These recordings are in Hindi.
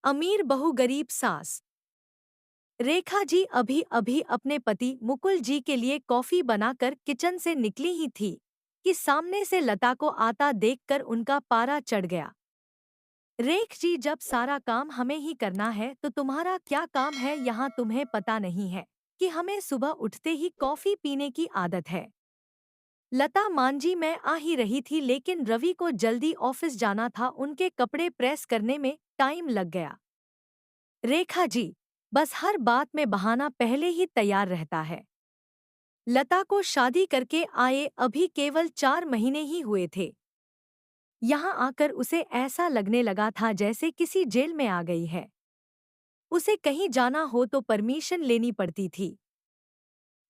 अमीर बहू गरीब सास। रेखा जी अभी अभी अपने पति मुकुल जी के लिए कॉफी बनाकर किचन से निकली ही थी कि सामने से लता को आता देखकर उनका पारा चढ़ गया। रेख जी, जब सारा काम हमें ही करना है तो तुम्हारा क्या काम है यहाँ? तुम्हें पता नहीं है कि हमें सुबह उठते ही कॉफी पीने की आदत है। लता मांझी, मैं आ ही रही थी लेकिन रवि को जल्दी ऑफिस जाना था, उनके कपड़े प्रेस करने में टाइम लग गया। रेखा जी, बस हर बात में बहाना पहले ही तैयार रहता है। लता को शादी करके आए अभी केवल 4 महीने ही हुए थे। यहाँ आकर उसे ऐसा लगने लगा था जैसे किसी जेल में आ गई है। उसे कहीं जाना हो तो परमिशन लेनी पड़ती थी।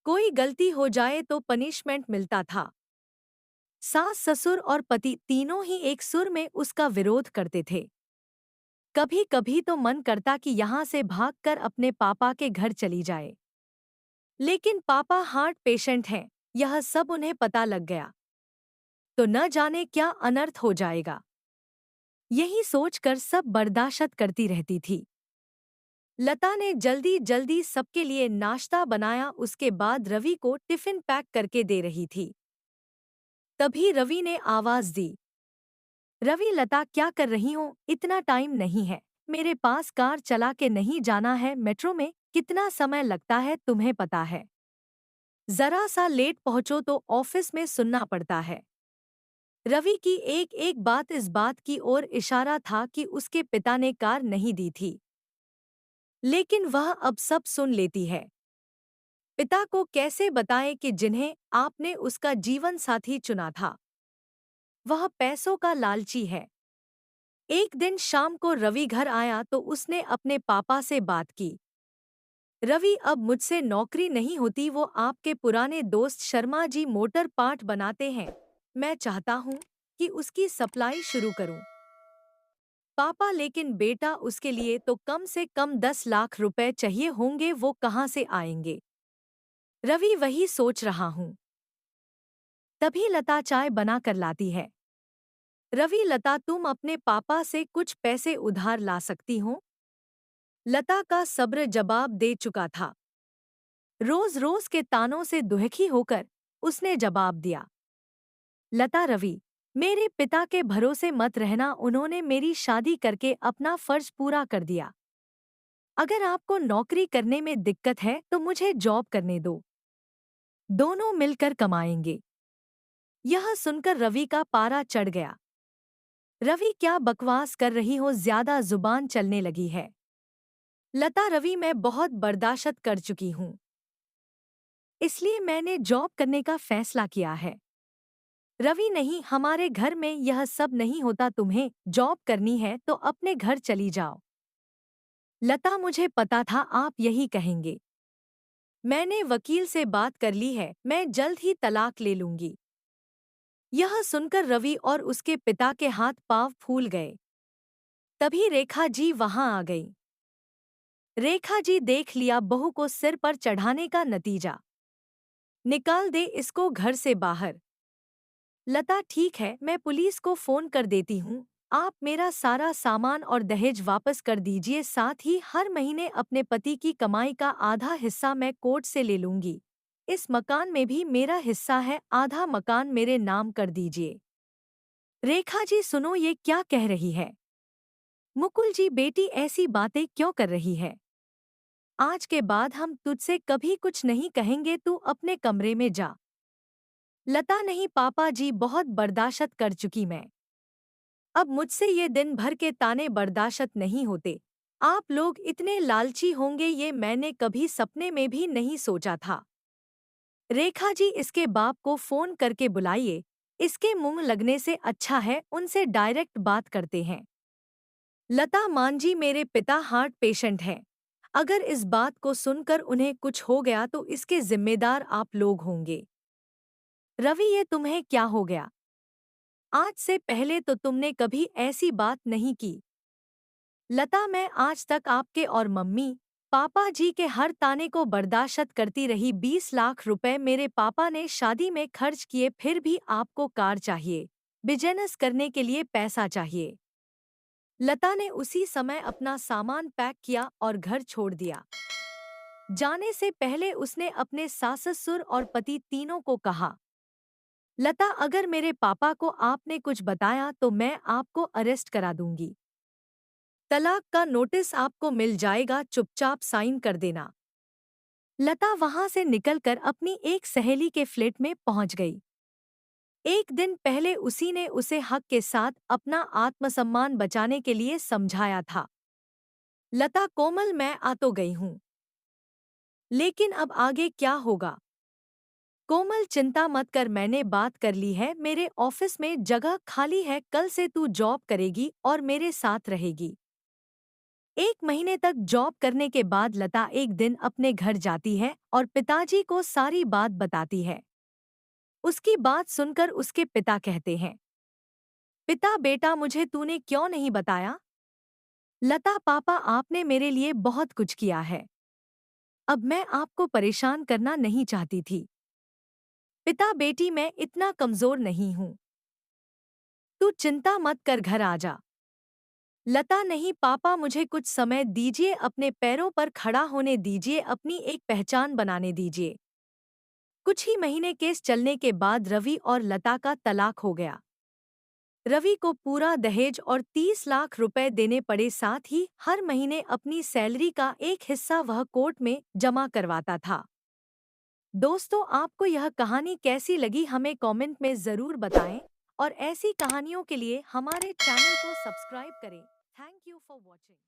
कोई गलती हो जाए तो पनिशमेंट मिलता था। सास, ससुर और पति तीनों ही एक सुर में उसका विरोध करते थे। कभी कभी तो मन करता कि यहाँ से भागकर अपने पापा के घर चली जाए, लेकिन पापा हार्ट पेशेंट हैं, यह सब उन्हें पता लग गया तो न जाने क्या अनर्थ हो जाएगा। यही सोचकर सब बर्दाश्त करती रहती थी। लता ने जल्दी जल्दी सबके लिए नाश्ता बनाया, उसके बाद रवि को टिफिन पैक करके दे रही थी। तभी रवि ने आवाज दी, रवि, लता क्या कर रही हो? इतना टाइम नहीं है मेरे पास, कार चला के नहीं जाना है? मेट्रो में कितना समय लगता है तुम्हें पता है? जरा सा लेट पहुंचो तो ऑफिस में सुनना पड़ता है। रवि की एक एक बात इस बात की ओर इशारा था कि उसके पिता ने कार नहीं दी थी, लेकिन वह अब सब सुन लेती है। पिता को कैसे बताएं कि जिन्हें आपने उसका जीवन साथी चुना था वह पैसों का लालची है। एक दिन शाम को रवि घर आया तो उसने अपने पापा से बात की। रवि, अब मुझसे नौकरी नहीं होती, वो आपके पुराने दोस्त शर्मा जी मोटर पार्ट बनाते हैं, मैं चाहता हूँ कि उसकी सप्लाई शुरू करूँ। पापा, लेकिन बेटा उसके लिए तो कम से कम 10 लाख रुपए चाहिए होंगे, वो कहाँ से आएंगे? रवि, वही सोच रहा हूँ। तभी लता चाय बना कर लाती है। रवि, लता, तुम अपने पापा से कुछ पैसे उधार ला सकती हो? लता का सब्र जवाब दे चुका था। रोज रोज के तानों से दुखी होकर उसने जवाब दिया, लता, रवि, मेरे पिता के भरोसे मत रहना, उन्होंने मेरी शादी करके अपना फर्ज पूरा कर दिया। अगर आपको नौकरी करने में दिक्कत है तो मुझे जॉब करने दो, दोनों मिलकर कमाएंगे। यह सुनकर रवि का पारा चढ़ गया। रवि, क्या बकवास कर रही हो? ज्यादा जुबान चलने लगी है। लता, रवि, मैं बहुत बर्दाश्त कर चुकी हूँ, इसलिए मैंने जॉब करने का फैसला किया है। रवि, नहीं, हमारे घर में यह सब नहीं होता, तुम्हें जॉब करनी है तो अपने घर चली जाओ। लता, मुझे पता था आप यही कहेंगे। मैंने वकील से बात कर ली है, मैं जल्द ही तलाक ले लूंगी। यह सुनकर रवि और उसके पिता के हाथ पांव फूल गए। तभी रेखा जी वहां आ गई। रेखा जी, देख लिया बहू को सिर पर चढ़ाने का नतीजा, निकाल दे इसको घर से बाहर। लता, ठीक है, मैं पुलिस को फोन कर देती हूँ, आप मेरा सारा सामान और दहेज वापस कर दीजिए, साथ ही हर महीने अपने पति की कमाई का आधा हिस्सा मैं कोर्ट से ले लूंगी। इस मकान में भी मेरा हिस्सा है, आधा मकान मेरे नाम कर दीजिए। रेखा जी, सुनो, ये क्या कह रही है? मुकुल जी, बेटी ऐसी बातें क्यों कर रही है? आज के बाद हम तुझसे कभी कुछ नहीं कहेंगे, तू अपने कमरे में जा। लता, नहीं पापा जी, बहुत बर्दाश्त कर चुकी मैं, अब मुझसे ये दिन भर के ताने बर्दाश्त नहीं होते। आप लोग इतने लालची होंगे ये मैंने कभी सपने में भी नहीं सोचा था। रेखा जी, इसके बाप को फोन करके बुलाइए, इसके मुंह लगने से अच्छा है उनसे डायरेक्ट बात करते हैं। लता मांझी, मेरे पिता हार्ट पेशेंट हैं, अगर इस बात को सुनकर उन्हें कुछ हो गया तो इसके जिम्मेदार आप लोग होंगे। रवि, ये तुम्हें क्या हो गया? आज से पहले तो तुमने कभी ऐसी बात नहीं की। लता, मैं आज तक आपके और मम्मी पापा जी के हर ताने को बर्दाश्त करती रही। 20 लाख रुपए मेरे पापा ने शादी में खर्च किए, फिर भी आपको कार चाहिए, बिजनेस करने के लिए पैसा चाहिए। लता ने उसी समय अपना सामान पैक किया और घर छोड़ दिया। जाने से पहले उसने अपने सास-ससुर और पति तीनों को कहा, लता, अगर मेरे पापा को आपने कुछ बताया तो मैं आपको अरेस्ट करा दूंगी। तलाक का नोटिस आपको मिल जाएगा, चुपचाप साइन कर देना। लता वहां से निकलकर अपनी एक सहेली के फ्लैट में पहुंच गई। एक दिन पहले उसी ने उसे हक के साथ अपना आत्मसम्मान बचाने के लिए समझाया था। लता, कोमल, मैं आ तो गई हूँ, लेकिन अब आगे क्या होगा? कोमल, चिंता मत कर, मैंने बात कर ली है, मेरे ऑफिस में जगह खाली है, कल से तू जॉब करेगी और मेरे साथ रहेगी। एक महीने तक जॉब करने के बाद लता एक दिन अपने घर जाती है और पिताजी को सारी बात बताती है। उसकी बात सुनकर उसके पिता कहते हैं, पिता बेटा, मुझे तूने क्यों नहीं बताया? लता, पापा, आपने मेरे लिए बहुत कुछ किया है। अब मैं आपको परेशान करना नहीं चाहती थी। पिता बेटी, मैं इतना कमजोर नहीं हूँ। तू चिंता मत कर, घर आ जा। लता, नहीं पापा, मुझे कुछ समय दीजिए, अपने पैरों पर खड़ा होने दीजिए, अपनी एक पहचान बनाने दीजिए। कुछ ही महीने केस चलने के बाद रवि और लता का तलाक हो गया। रवि को पूरा दहेज और 30 लाख रुपए देने पड़े, साथ ही हर महीने अपनी सैलरी का एक हिस्सा वह कोर्ट में जमा करवाता था। दोस्तों, आपको यह कहानी कैसी लगी हमें कमेंट में ज़रूर बताएं और ऐसी कहानियों के लिए हमारे चैनल को सब्सक्राइब करें। Thank you for watching.